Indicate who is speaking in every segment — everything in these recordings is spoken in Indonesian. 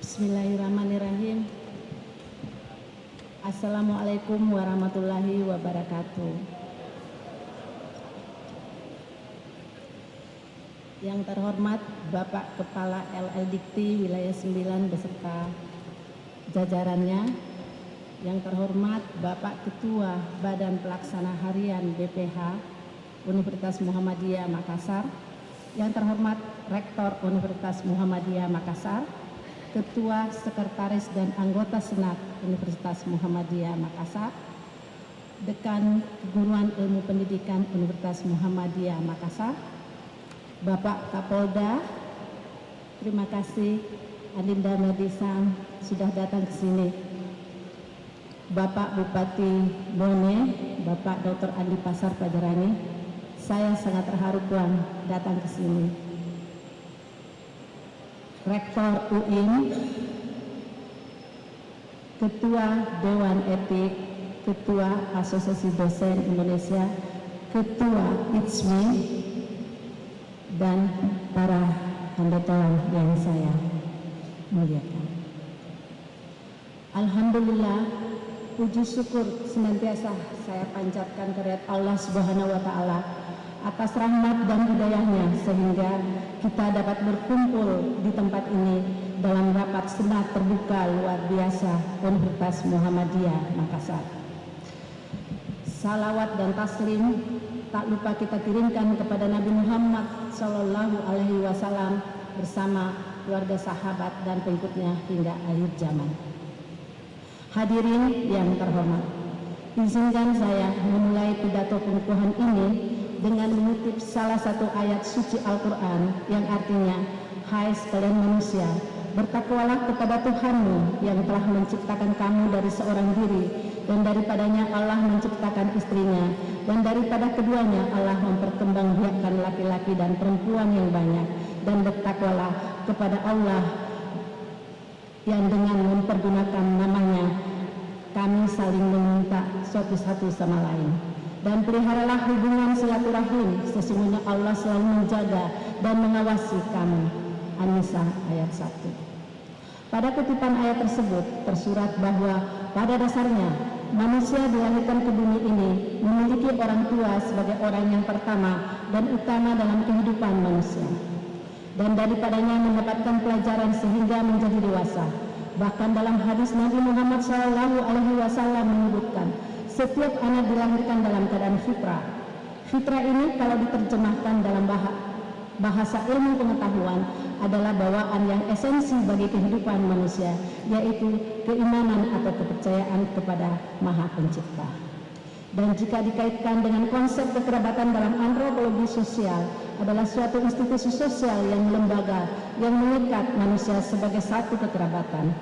Speaker 1: Bismillahirrahmanirrahim. Assalamualaikum warahmatullahi wabarakatuh. Yang terhormat Bapak Kepala LL Dikti Wilayah 9 beserta jajarannya, yang terhormat Bapak Ketua Badan Pelaksana Harian BPH Universitas Muhammadiyah Makassar, yang terhormat Rektor Universitas Muhammadiyah Makassar, Ketua, Sekretaris, dan anggota Senat Universitas Muhammadiyah Makassar, Dekan Keguruan Ilmu Pendidikan Universitas Muhammadiyah Makassar, Bapak Kapolda, terima kasih Adinda Medisang sudah datang ke sini, Bapak Bupati Bone, Bapak Dr. Andi Pasar Pajarani, saya sangat terharu Tuan datang ke sini. Rektor UIN, Ketua Dewan Etik, Ketua Asosiasi Dosen Indonesia, Ketua ITSMI, dan para anggota yang saya muliakan. Alhamdulillah, puji syukur senantiasa saya panjatkan kehadirat Allah Subhanahu wa Ta'ala atas rahmat dan hidayahnya sehingga kita dapat berkumpul di tempat ini dalam rapat senat terbuka luar biasa Universitas Muhammadiyah Makassar. Salawat dan taslim tak lupa kita kirimkan kepada Nabi Muhammad Sallallahu Alaihi Wasallam bersama keluarga, sahabat, dan pengikutnya hingga akhir zaman. Hadirin yang terhormat, izinkan saya memulai pidato pengukuhan ini dengan mengutip salah satu ayat suci Al-Quran yang artinya, hai sekalian manusia, bertakwalah kepada Tuhanmu yang telah menciptakan kamu dari seorang diri, dan daripadanya Allah menciptakan istrinya, dan daripada keduanya Allah memperkembangbiakkan laki-laki dan perempuan yang banyak, dan bertakwalah kepada Allah yang dengan mempergunakan namanya kami saling meminta suatu satu sama lain. Dan peliharalah hubungan silaturahim, sesungguhnya Allah selalu menjaga dan mengawasi kamu. An-Nisa ayat 1. Pada kutipan ayat tersebut tersurat bahwa pada dasarnya manusia dilahirkan ke bumi ini memiliki orang tua sebagai orang yang pertama dan utama dalam kehidupan manusia, dan daripadanya mendapatkan pelajaran sehingga menjadi dewasa. Bahkan dalam hadis Nabi Muhammad SAW menyebutkan, setiap anak dilahirkan dalam keadaan fitrah. Fitrah ini kalau diterjemahkan dalam bahasa ilmu pengetahuan adalah bawaan yang esensi bagi kehidupan manusia, yaitu keimanan atau kepercayaan kepada Maha Pencipta. Dan jika dikaitkan dengan konsep kekerabatan dalam antropologi sosial, adalah suatu institusi sosial yang lembaga yang mengikat manusia sebagai satu kekerabatan,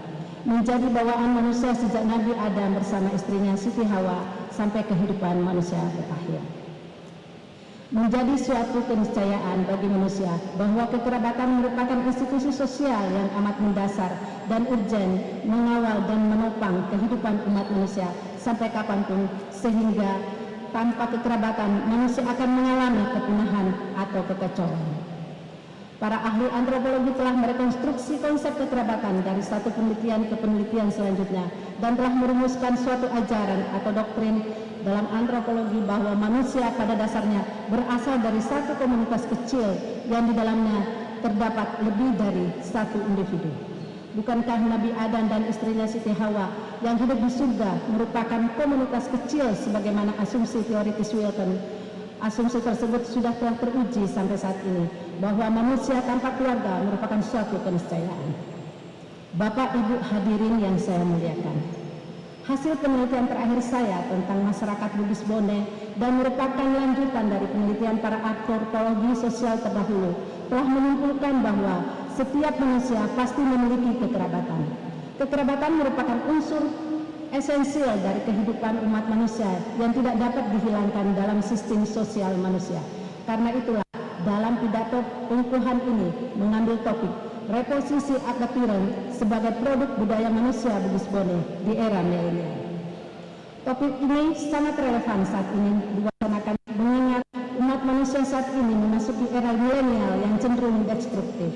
Speaker 1: menjadi bawaan manusia sejak Nabi Adam bersama istrinya Siti Hawa sampai kehidupan manusia terakhir. Menjadi suatu keniscayaan bagi manusia bahwa kekerabatan merupakan institusi sosial yang amat mendasar dan urgen mengawal dan menopang kehidupan umat manusia sampai kapanpun, sehingga tanpa kekerabatan manusia akan mengalami kepunahan atau kekacauan. Para ahli antropologi telah merekonstruksi konsep kekerabatan dari satu penelitian ke penelitian selanjutnya dan telah merumuskan suatu ajaran atau doktrin dalam antropologi bahwa manusia pada dasarnya berasal dari satu komunitas kecil yang di dalamnya terdapat lebih dari satu individu. Bukankah Nabi Adam dan istrinya Siti Hawa yang hidup di surga merupakan komunitas kecil sebagaimana asumsi teoritis Wilton? Asumsi tersebut sudah telah teruji sampai saat ini bahwa manusia tanpa keluarga merupakan suatu keniscayaan. Bapak Ibu hadirin yang saya muliakan, hasil penelitian terakhir saya tentang masyarakat Bugis Bone dan merupakan lanjutan dari penelitian para antropologi sosial terdahulu telah menyimpulkan bahwa setiap manusia pasti memiliki kekerabatan. Kekerabatan merupakan unsur esensial dari kehidupan umat manusia yang tidak dapat dihilangkan dalam sistem sosial manusia. Karena itulah dalam pidato pengukuhan ini mengambil topik reposisi adaptiran sebagai produk budaya manusia Bugis Bone di era milenial. Topik ini sangat relevan saat ini diwacanakan mengingat umat manusia saat ini memasuki era milenial yang cenderung destruktif.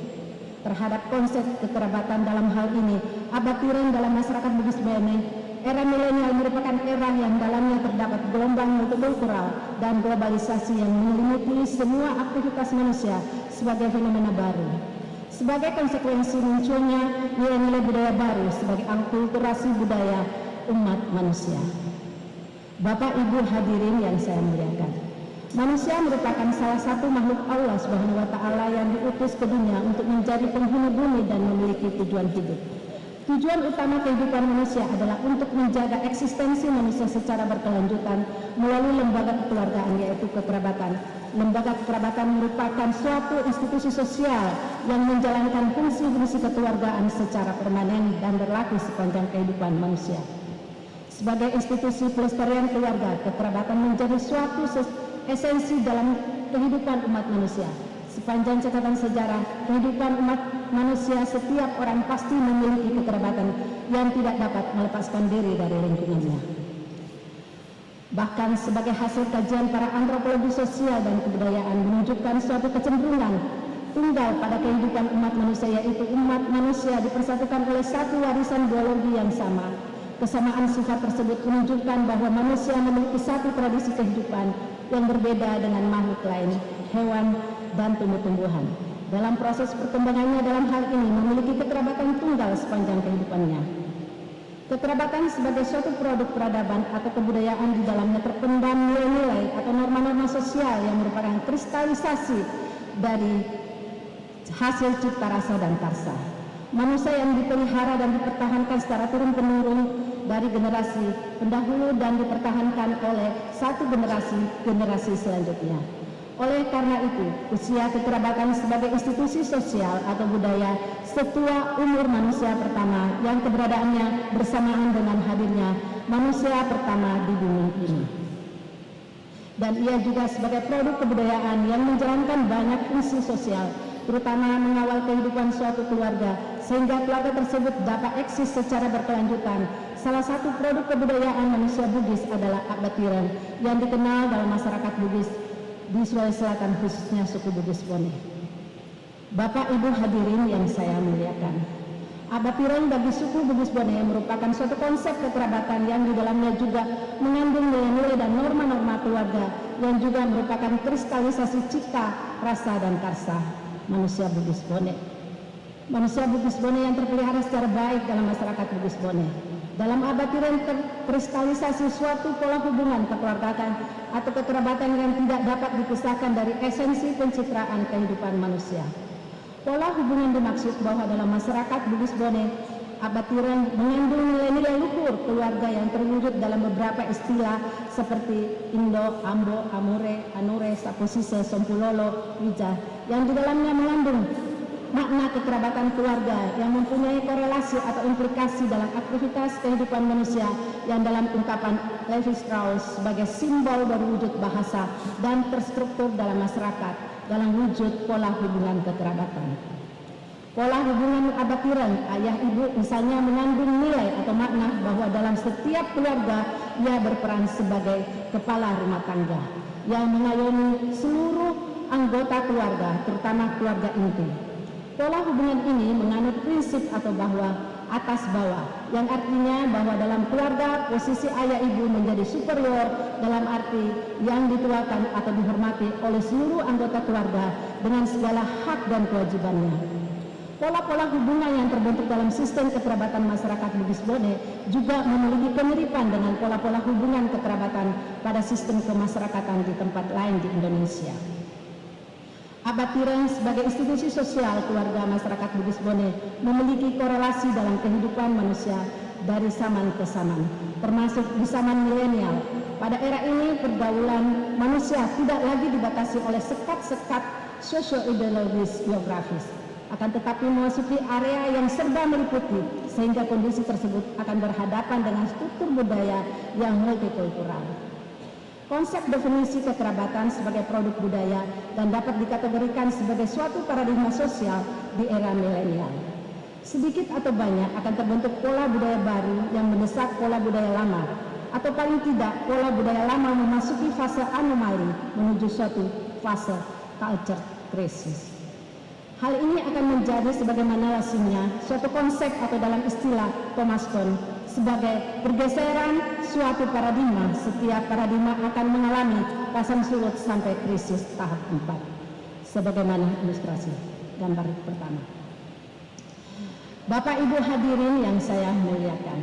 Speaker 1: terhadap konsep kekerabatan dalam hal ini. Abad tiren dalam masyarakat Bugis Bone, era milenial merupakan era yang dalamnya terdapat gelombang multikultural dan globalisasi yang menyelimuti semua aktivitas manusia sebagai fenomena baru. Sebagai konsekuensi munculnya nilai-nilai budaya baru sebagai akulturasi budaya umat manusia. Bapak Ibu hadirin yang saya muliakan, manusia merupakan salah satu makhluk Allah Subhanahu wa Ta'ala yang diutus ke dunia untuk menjadi penghuni bumi dan memiliki tujuan hidup. Tujuan utama kehidupan manusia adalah untuk menjaga eksistensi manusia secara berkelanjutan melalui lembaga kekeluargaan, yaitu kekerabatan. Lembaga kekerabatan merupakan suatu institusi sosial yang menjalankan fungsi-fungsi kekeluargaan secara permanen dan berlaku sepanjang kehidupan manusia. Sebagai institusi pelestarian keluarga, kekerabatan menjadi suatu esensi dalam kehidupan umat manusia. Sepanjang catatan sejarah kehidupan umat manusia, setiap orang pasti memiliki kekerabatan yang tidak dapat melepaskan diri dari lingkungannya. Bahkan sebagai hasil kajian para antropologi sosial dan kebudayaan menunjukkan suatu kecenderungan tunggal pada kehidupan umat manusia, yaitu umat manusia dipersatukan oleh satu warisan biologi yang sama. Kesamaan sifat tersebut menunjukkan bahwa manusia memiliki satu tradisi kehidupan yang berbeda dengan makhluk lain, hewan, dan tumbuh-tumbuhan. Dalam proses perkembangannya dalam hal ini memiliki kekerabatan tunggal sepanjang kehidupannya. Kekerabatan sebagai suatu produk peradaban atau kebudayaan di dalamnya terpendam nilai-nilai atau norma-norma sosial yang merupakan kristalisasi dari hasil cipta rasa dan karsa. Manusia yang dipelihara dan dipertahankan secara turun-temurun dari generasi pendahulu dan dipertahankan oleh satu generasi selanjutnya. Oleh karena itu, usia kekerabatan sebagai institusi sosial atau budaya setua umur manusia pertama yang keberadaannya bersamaan dengan hadirnya manusia pertama di bumi ini. Dan ia juga sebagai produk kebudayaan yang menjalankan banyak fungsi sosial, terutama mengawal kehidupan suatu keluarga, sehingga keluarga tersebut dapat eksis secara berkelanjutan. Salah satu produk kebudayaan manusia Bugis adalah abad tiren yang dikenal dalam masyarakat Bugis di Sulawesi Selatan, khususnya suku Bugis Bone. Bapak Ibu hadirin yang saya muliakan, abad tiren bagi suku Bugis Bone merupakan suatu konsep kekerabatan yang di dalamnya juga mengandung nilai-nilai dan norma-norma keluarga yang juga merupakan kristalisasi cipta, rasa, dan karsa manusia Bugis Bone. Manusia Bugis Bone yang terpelihara secara baik dalam masyarakat Bugis Bone. Dalam abad tiren terkristalisasi suatu pola hubungan kekeluargaan atau kekerabatan yang tidak dapat dipisahkan dari esensi pencitraan kehidupan manusia. Pola hubungan dimaksud bahwa dalam masyarakat Bugis Bone, abad tiren mengandung nilai-nilai luhur keluarga yang terwujud dalam beberapa istilah seperti Indo, Ambo, Amore, Anure, Saposise, Sompulolo, Wija, yang di dalamnya mengandung makna kekerabatan keluarga yang mempunyai korelasi atau implikasi dalam aktivitas kehidupan manusia yang dalam ungkapan Levi Strauss sebagai simbol berwujud bahasa dan terstruktur dalam masyarakat dalam wujud pola hubungan kekerabatan. Pola hubungan abad tiren ayah ibu misalnya mengandung nilai atau makna bahwa dalam setiap keluarga ia berperan sebagai kepala rumah tangga yang mengayomi seluruh anggota keluarga, terutama keluarga inti. Pola hubungan ini menganut prinsip atau bahwa atas bawah, yang artinya bahwa dalam keluarga posisi ayah ibu menjadi superior dalam arti yang dituakan atau dihormati oleh seluruh anggota keluarga dengan segala hak dan kewajibannya. Pola-pola hubungan yang terbentuk dalam sistem kekerabatan masyarakat Bugis Bone juga memiliki kemiripan dengan pola-pola hubungan kekerabatan pada sistem kemasyarakatan di tempat lain di Indonesia. Abad tiren sebagai institusi sosial keluarga masyarakat Bugis Bone memiliki korelasi dalam kehidupan manusia dari zaman ke zaman, termasuk di zaman milenial. Pada era ini pergaulan manusia tidak lagi dibatasi oleh sekat-sekat sosio-ideologis geografis, akan tetapi memasuki area yang serba meliputi, sehingga kondisi tersebut akan berhadapan dengan struktur budaya yang multikultural. Konsep definisi kekerabatan sebagai produk budaya dan dapat dikategorikan sebagai suatu paradigma sosial di era milenial. Sedikit atau banyak akan terbentuk pola budaya baru yang mendesak pola budaya lama, atau paling tidak pola budaya lama memasuki fase anomali menuju suatu fase culture crisis. Hal ini akan menjadi sebagaimana lazimnya suatu konsep atau dalam istilah Thomas Kuhn sebagai pergeseran suatu paradigma. Setiap paradigma akan mengalami pasang surut sampai krisis tahap 4. Sebagaimana ilustrasi gambar pertama. Bapak Ibu hadirin yang saya muliakan,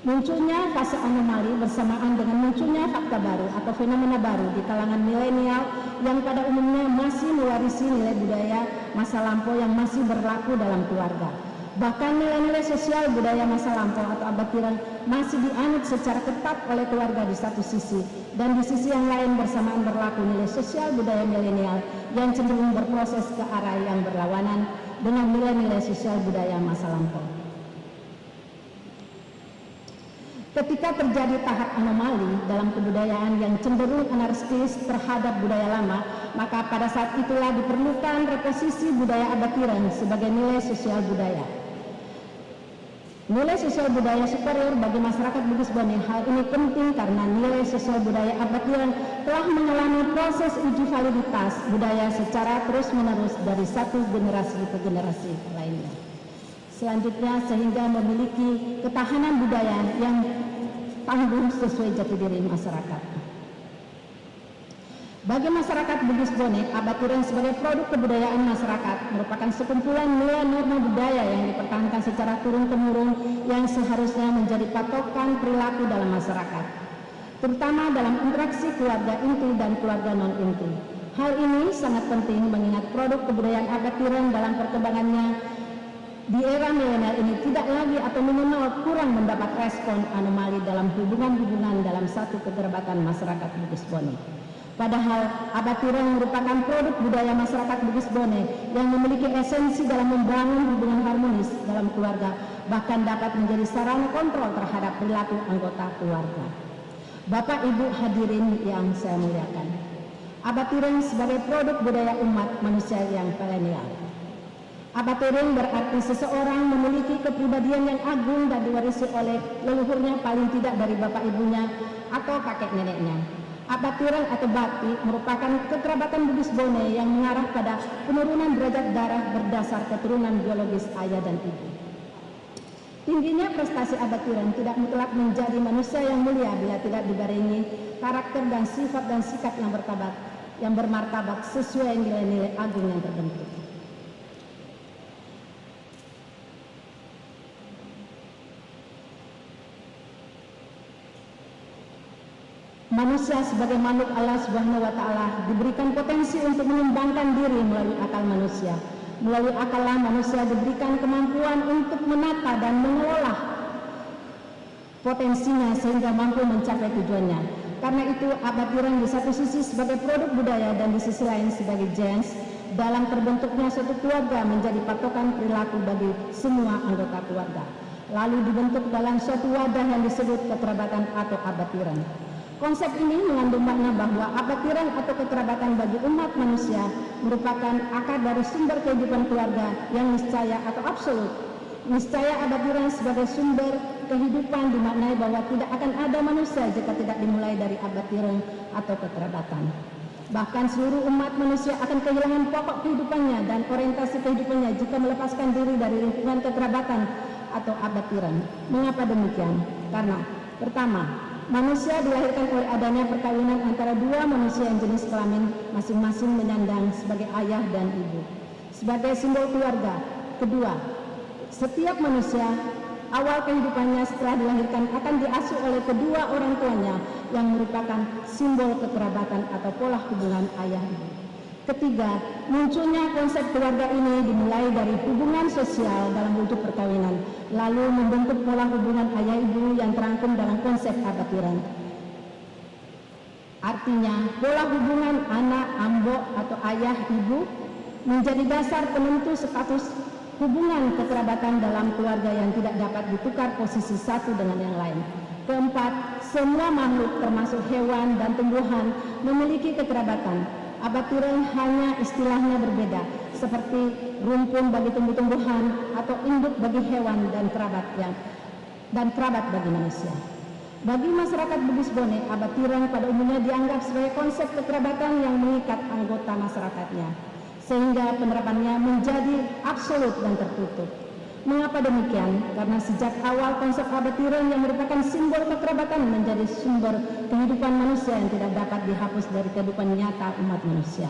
Speaker 1: munculnya fase anomali bersamaan dengan munculnya fakta baru atau fenomena baru di kalangan milenial yang pada umumnya masih mewarisi nilai budaya masa lampau yang masih berlaku dalam keluarga. Bahkan nilai-nilai sosial budaya masa lampau atau abad tirang masih dianut secara ketat oleh keluarga di satu sisi, dan di sisi yang lain bersamaan berlaku nilai sosial budaya milenial yang cenderung berproses ke arah yang berlawanan dengan nilai-nilai sosial budaya masa lampau. Ketika terjadi tahap anomali dalam kebudayaan yang cenderung anarkis terhadap budaya lama, maka pada saat itulah diperlukan reposisi budaya abad tirang sebagai nilai sosial budaya. Nilai sosial budaya superior bagi masyarakat Bugis Bone. Hal ini penting karena nilai sosial budaya abad tirang telah mengalami proses uji validitas budaya secara terus-menerus dari satu generasi ke generasi lainnya. Selanjutnya sehingga memiliki ketahanan budaya yang tangguh sesuai jati diri masyarakat. Bagi masyarakat Bugis Bone, abad tirang sebagai produk kebudayaan masyarakat merupakan sekumpulan nilai norma budaya yang dipertahankan secara turun-temurun yang seharusnya menjadi patokan perilaku dalam masyarakat, terutama dalam interaksi keluarga inti dan keluarga non-inti. Hal ini sangat penting mengingat produk kebudayaan abad tirang dalam perkembangannya di era milenial ini tidak lagi atau minimal kurang mendapat respon anomali dalam hubungan-hubungan dalam satu kekerabatan masyarakat Bugis Bone. Padahal abad tirang merupakan produk budaya masyarakat Bugis Bone yang memiliki esensi dalam membangun hubungan harmonis dalam keluarga, bahkan dapat menjadi sarana kontrol terhadap perilaku anggota keluarga. Bapak Ibu hadirin yang saya muliakan, abad tirang sebagai produk budaya umat manusia yang milenial. Abad tirang berarti seseorang memiliki kepribadian yang agung dan diwarisi oleh leluhurnya paling tidak dari bapak ibunya atau kakek neneknya. Abad tirang atau batik merupakan kekerabatan Bugis Bone yang mengarah pada penurunan derajat darah berdasar keturunan biologis ayah dan ibu. Tingginya prestasi abad tirang tidak mutlak menjadi manusia yang mulia bila tidak dibarengi karakter dan sifat dan sikap yang bermartabat sesuai nilai-nilai agung yang terbentuk. Manusia sebagai makhluk Allah Subhanahu wa Ta'ala diberikan potensi untuk mengembangkan diri melalui akal manusia. Melalui akallah manusia diberikan kemampuan untuk menata dan mengelola potensinya sehingga mampu mencapai tujuannya. Karena itu abad tirang di satu sisi sebagai produk budaya dan di sisi lain sebagai gens dalam terbentuknya suatu keluarga menjadi patokan perilaku bagi semua anggota keluarga. Lalu dibentuk dalam suatu wadah yang disebut kekerabatan atau abad tirang. Konsep ini mengandung makna bahwa abad tirang atau kekerabatan bagi umat manusia merupakan akar dari sumber kehidupan keluarga yang niscaya atau absolut. Niscaya abad tirang sebagai sumber kehidupan dimaknai bahwa tidak akan ada manusia jika tidak dimulai dari abad tirang atau kekerabatan. Bahkan seluruh umat manusia akan kehilangan pokok kehidupannya dan orientasi kehidupannya jika melepaskan diri dari lingkungan kekerabatan atau abad tirang. Mengapa demikian? Karena pertama, manusia dilahirkan oleh adanya perkawinan antara dua manusia yang jenis kelamin masing-masing menyandang sebagai ayah dan ibu sebagai simbol keluarga. Kedua, setiap manusia awal kehidupannya setelah dilahirkan akan diasuh oleh kedua orang tuanya yang merupakan simbol kekerabatan atau pola hubungan ayah ibu. Ketiga, munculnya konsep keluarga ini dimulai dari hubungan sosial dalam bentuk perkawinan, lalu membentuk pola hubungan ayah ibu yang terangkum dalam konsep abad tirang. Artinya, pola hubungan anak, ambok atau ayah ibu menjadi dasar penentu status hubungan kekerabatan dalam keluarga yang tidak dapat ditukar posisi satu dengan yang lain. Keempat, semua makhluk termasuk hewan dan tumbuhan memiliki kekerabatan. Abad tirang hanya istilahnya berbeda, seperti rumpun bagi tumbuh-tumbuhan atau induk bagi hewan dan kerabat bagi manusia. Bagi masyarakat Bugis Bone, abad tirang pada umumnya dianggap sebagai konsep kekerabatan yang mengikat anggota masyarakatnya. sehingga penerapannya menjadi absolut dan tertutup. Mengapa demikian? Karena sejak awal konsep abatiran yang merupakan simbol kekerabatan menjadi sumber kehidupan manusia yang tidak dapat dihapus dari kehidupan nyata umat manusia.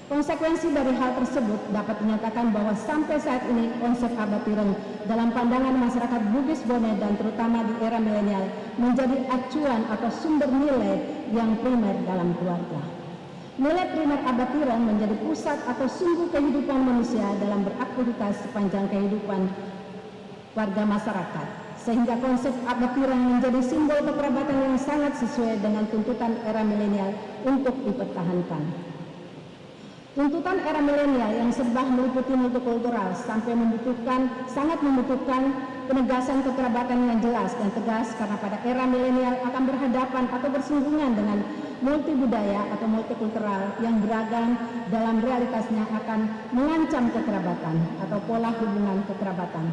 Speaker 1: Konsekuensi dari hal tersebut dapat dinyatakan bahwa sampai saat ini konsep abatiran dalam pandangan masyarakat Bugis Bone dan terutama di era milenial menjadi acuan atau sumber nilai yang primer dalam keluarga. Nilai primer abatiran menjadi pusat atau sumber kehidupan manusia dalam beraktivitas sepanjang kehidupan warga masyarakat, sehingga konsep abatiran menjadi simbol kekerabatan yang sangat sesuai dengan tuntutan era milenial untuk dipertahankan. Tuntutan era milenial yang serba meliputi multikultural sangat membutuhkan penegasan kekerabatan yang jelas dan tegas, karena pada era milenial akan berhadapan atau bersinggungan dengan multi budaya atau multikultural yang beragam dalam realitasnya akan mengancam kekerabatan atau pola hubungan kekerabatan.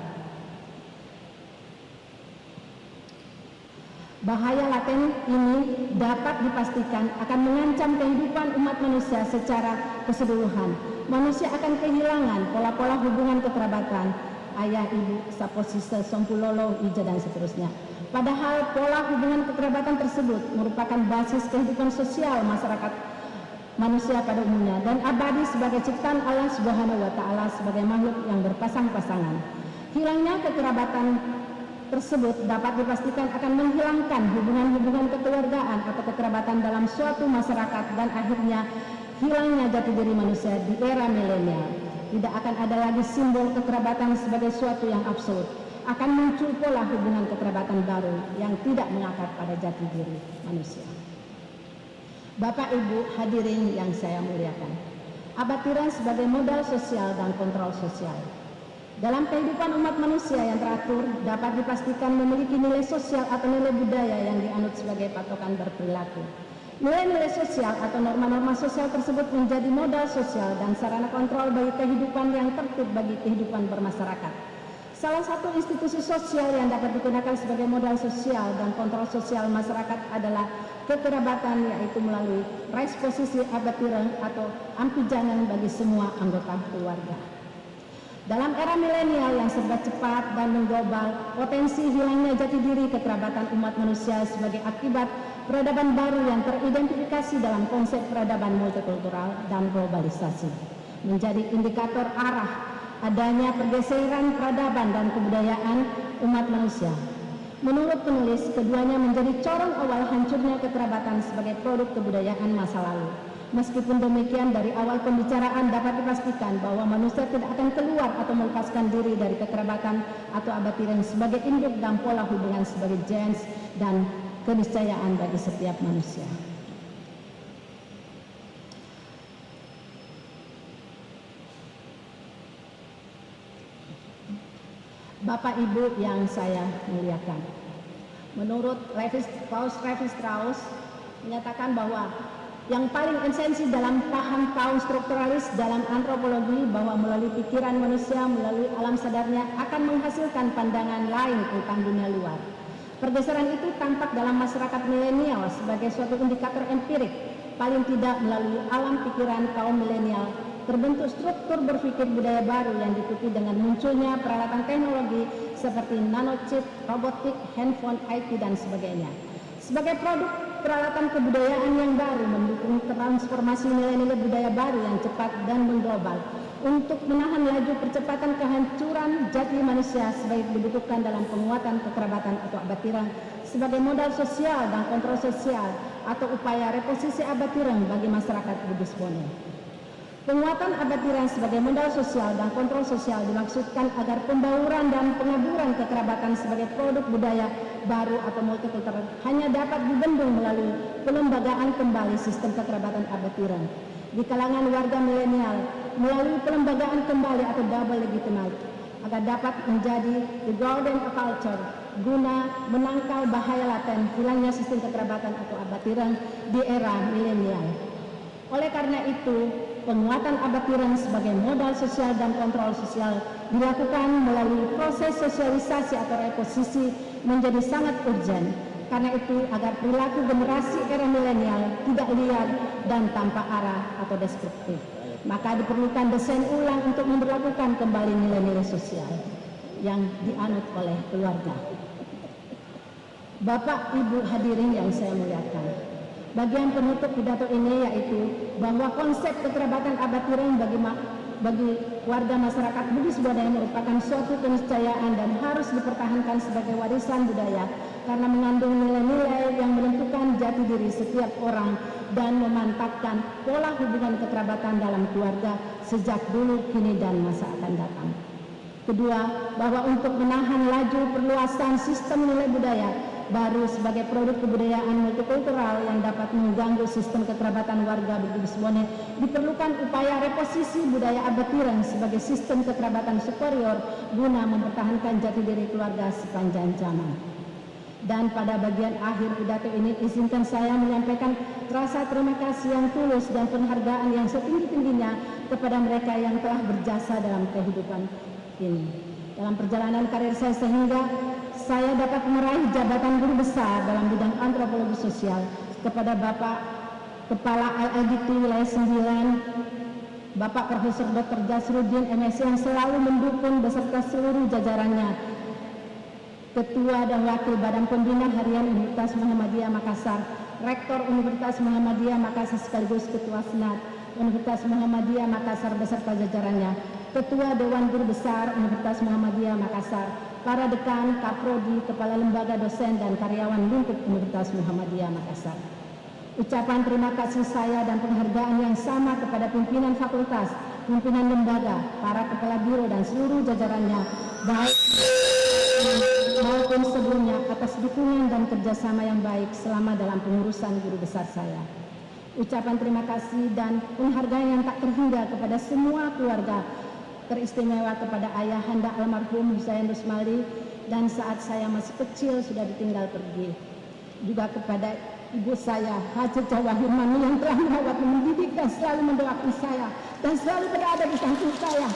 Speaker 1: Bahaya laten ini dapat dipastikan akan mengancam kehidupan umat manusia secara keseluruhan. Manusia akan kehilangan pola-pola hubungan kekerabatan, ayah, ibu, saposise, sompulolo, ija, dan seterusnya. Padahal pola hubungan kekerabatan tersebut merupakan basis kehidupan sosial masyarakat manusia pada umumnya dan abadi sebagai ciptaan Allah Subhanahu wa Ta'ala sebagai makhluk yang berpasang-pasangan. Hilangnya kekerabatan tersebut dapat dipastikan akan menghilangkan hubungan-hubungan kekeluargaan atau kekerabatan dalam suatu masyarakat dan akhirnya hilangnya jati diri manusia di era milenial. Tidak akan ada lagi simbol kekerabatan sebagai suatu yang absolut. Akan muncul pola hubungan kekerabatan baru yang tidak mengakar pada jati diri manusia. Bapak Ibu hadirin yang saya muliakan, abatiran sebagai modal sosial dan kontrol sosial. Dalam kehidupan umat manusia yang teratur dapat dipastikan memiliki nilai sosial atau nilai budaya yang dianut sebagai patokan berperilaku. Nilai-nilai sosial atau norma-norma sosial tersebut menjadi modal sosial dan sarana kontrol bagi kehidupan yang tertib bagi kehidupan bermasyarakat. Salah satu institusi sosial yang dapat digunakan sebagai modal sosial dan kontrol sosial masyarakat adalah kekerabatan, yaitu melalui resposisi abatiran atau ampijangan bagi semua anggota keluarga. Dalam era milenial yang serba cepat dan mengglobal, potensi hilangnya jati diri kekerabatan umat manusia sebagai akibat peradaban baru yang teridentifikasi dalam konsep peradaban multikultural dan globalisasi menjadi indikator arah adanya pergeseran peradaban dan kebudayaan umat manusia. Menurut penulis, keduanya menjadi corong awal hancurnya kekerabatan sebagai produk kebudayaan masa lalu. Meskipun demikian, dari awal pembicaraan dapat dipastikan bahwa manusia tidak akan keluar atau melepaskan diri dari kekerabatan atau abatiran sebagai induk dan pola hubungan sebagai gens dan keniscayaan bagi setiap manusia. Bapak Ibu yang saya muliakan, menurut Paus Levi Strauss menyatakan bahwa yang paling esensi dalam paham kaum strukturalis dalam antropologi bahwa melalui pikiran manusia, melalui alam sadarnya akan menghasilkan pandangan lain tentang dunia luar. Pergeseran itu tampak dalam masyarakat milenial sebagai suatu indikator empirik, paling tidak melalui alam pikiran kaum milenial terbentuk struktur berpikir budaya baru yang diikuti dengan munculnya peralatan teknologi seperti nanochip, robotik, handphone, IT, dan sebagainya. Sebagai produk peralatan kebudayaan yang baru mendukung transformasi nilai-nilai budaya baru yang cepat dan mengglobal untuk menahan laju percepatan kehancuran jati manusia sebaik dibutuhkan dalam penguatan kekerabatan atau abatiran sebagai modal sosial dan kontrol sosial atau upaya reposisi abatiran bagi masyarakat Bugis Bone. Penguatan abatiran sebagai modal sosial dan kontrol sosial dimaksudkan agar pembauran dan pengaburan kekerabatan sebagai produk budaya baru atau multikultural hanya dapat dibendung melalui pelembagaan kembali sistem kekerabatan abatiran di kalangan warga milenial melalui pelembagaan kembali atau double legitimate agar dapat menjadi the golden culture guna menangkal bahaya laten hilangnya sistem kekerabatan atau abatiran di era milenial. Oleh karena itu, penguatan abatiran sebagai modal sosial dan kontrol sosial dilakukan melalui proses sosialisasi atau reposisi menjadi sangat urgent. Karena itu, agar perilaku generasi era milenial tidak liar dan tanpa arah atau destruktif. maka diperlukan desain ulang untuk memperlakukan kembali nilai-nilai sosial yang dianut oleh keluarga. Bapak, Ibu hadirin yang saya muliakan, bagian penutup pidato ini yaitu bahwa konsep kekerabatan abad tiren bagi warga masyarakat Bugis Bodai merupakan suatu keniscayaan dan harus dipertahankan sebagai warisan budaya karena mengandung nilai-nilai yang menentukan jati diri setiap orang dan memantapkan pola hubungan kekerabatan dalam keluarga sejak dulu, kini, dan masa akan datang. Kedua, bahwa untuk menahan laju perluasan sistem nilai budaya baru sebagai produk kebudayaan multikultural yang dapat mengganggu sistem kekerabatan warga Bugis Bodai, diperlukan upaya reposisi budaya abad tiren sebagai sistem kekerabatan superior guna mempertahankan jati diri keluarga sepanjang zaman. Dan pada bagian akhir pidato ini izinkan saya menyampaikan rasa terima kasih yang tulus dan penghargaan yang setinggi-tingginya kepada mereka yang telah berjasa dalam kehidupan ini. Dalam perjalanan karir saya sehingga saya dapat meraih jabatan guru besar dalam bidang antropologi sosial kepada Bapak Kepala LLDT Wilayah 9, Bapak Profesor Dr. Jasruddin MS yang selalu mendukung beserta seluruh jajarannya, Ketua dan Wakil Badan Pembina Harian Universitas Muhammadiyah Makassar, Rektor Universitas Muhammadiyah Makassar sekaligus Ketua Senat Universitas Muhammadiyah Makassar beserta jajarannya, Ketua Dewan Guru Besar Universitas Muhammadiyah Makassar, para dekan, kaprodi, kepala lembaga dosen dan karyawan lingkup Universitas Muhammadiyah Makassar. Ucapan terima kasih saya dan penghargaan yang sama kepada pimpinan fakultas, pimpinan lembaga, para kepala biro dan seluruh jajarannya, baik maupun sebelumnya atas dukungan dan kerjasama yang baik selama dalam pengurusan guru besar saya. Ucapan terima kasih dan penghargaan yang tak terhingga kepada semua keluarga, teristimewa kepada ayahanda almarhum Husain Rusmali dan saat saya masih kecil sudah ditinggal pergi. Juga kepada ibu saya Haji Jawahir Mani yang telah merawat, mendidik dan selalu mendoakan saya dan selalu berada di samping saya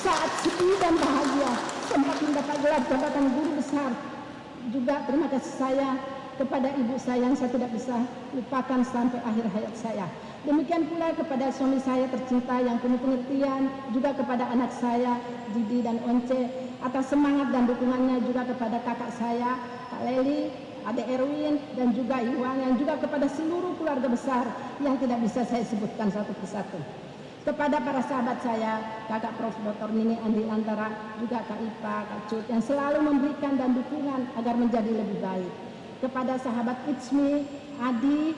Speaker 1: saat sedih dan bahagia sempat mendapat gelar jabatan guru besar. Juga terima kasih saya kepada ibu saya yang saya tidak bisa lupakan sampai akhir hayat saya. Demikian pula kepada suami saya tercinta yang penuh pengertian, juga kepada anak saya Didi dan Once atas semangat dan dukungannya, juga kepada kakak saya Kak Leli, Ade Erwin dan juga Iwan, yang juga kepada seluruh keluarga besar yang tidak bisa saya sebutkan satu persatu. Kepada para sahabat saya, kakak Prof. Dr. Nini Andi Antara, juga Kak Ipa, Kak Cut yang selalu memberikan dan dukungan agar menjadi lebih baik. Kepada sahabat Itsmi, Adi,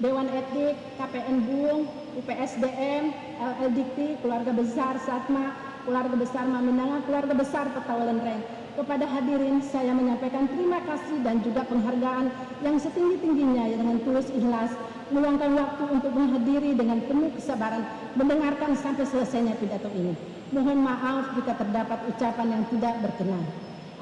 Speaker 1: Dewan Etik, KPN Bung, UPSDM, LLDT, keluarga besar Satma, keluarga besar Maminanga, keluarga besar Petawalan Reng. Kepada hadirin saya menyampaikan terima kasih dan juga penghargaan yang setinggi-tingginya dengan tulus ikhlas meluangkan waktu untuk menghadiri dengan penuh kesabaran mendengarkan sampai selesainya pidato ini. Mohon maaf jika terdapat ucapan yang tidak berkenan.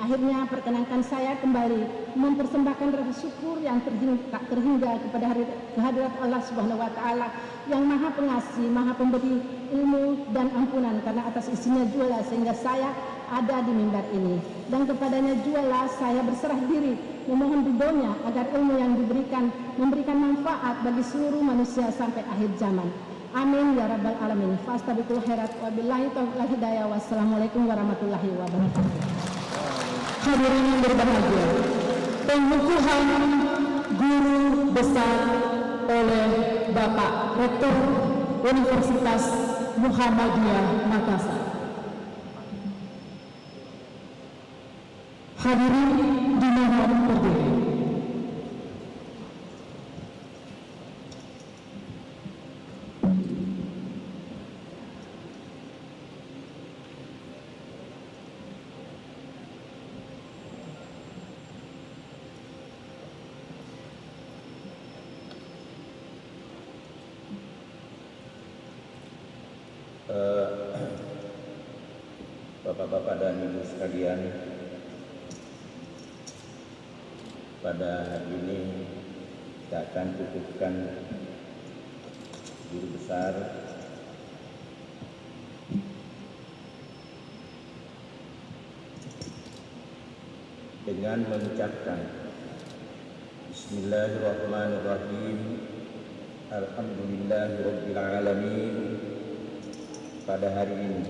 Speaker 1: Akhirnya perkenankan saya kembali mempersembahkan rasa syukur yang tak terhingga kepada kehadirat Allah Subhanahu wa taala yang Maha Pengasih, Maha Pemberi ilmu dan ampunan, karena atas isinya jualah sehingga saya ada di mimbar ini, dan kepadanya jualah saya berserah diri memohon ridhonya agar ilmu yang diberikan memberikan manfaat bagi seluruh manusia sampai akhir zaman. Amin ya rabbal alamin. Fastabiqul khairat wabillahi taufiq wal hidayah. Wassalamualaikum warahmatullahi wabarakatuh.
Speaker 2: Hadirin yang berbahagia, pengukuhan guru besar oleh Bapak Rektor Universitas Muhammadiyah Makassar. Hadirin dimohon berdiri.
Speaker 3: Bapak-bapak dan ibu sekalian, pada hari ini kita akan cukupkan guru besar dengan mengucapkan Bismillahirrahmanirrahim. Alhamdulillahirabbil alamin. Pada hari ini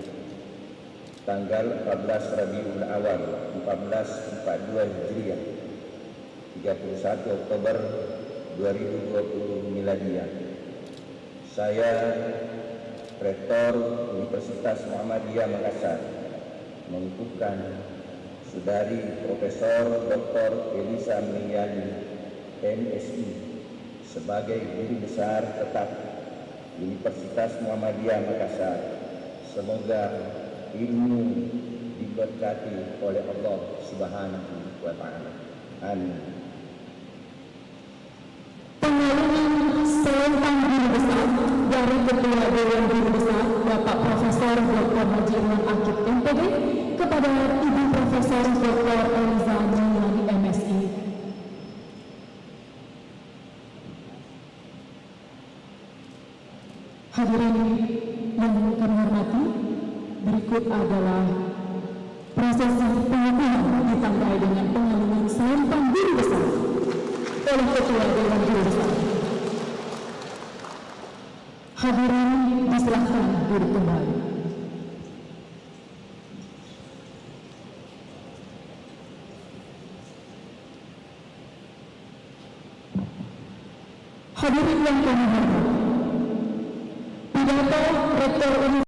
Speaker 3: tanggal 14 Rabiul Awal 1442 Hijriah, 31 Oktober 2020 Miladiah, saya Rektor Universitas Muhammadiyah Makassar mengukuhkan Saudari Profesor Dr. Elisa Meliani MSI sebagai Guru Besar Tetap Universitas Muhammadiyah Makassar. Semoga ilmu diberkati oleh Allah Subhanahu wa Ta'ala. Amin.
Speaker 2: Pengalaman selempang Guru Besar dari Ketua Dewan Guru Besar Bapak Profesor Dr. Haji Iwan Akib MPD kepada Ibu Profesor Dr. Eliza Meliani MSI. Hadirin yang kami hormati, berikut adalah prosesi pengukuhan ditandai dengan pengalungan selempang Guru Besar oleh Ketua Dewan Guru Besar. Hadirin disilahkan duduk kembali. Hadirin yang kami hormati, pidato Rektor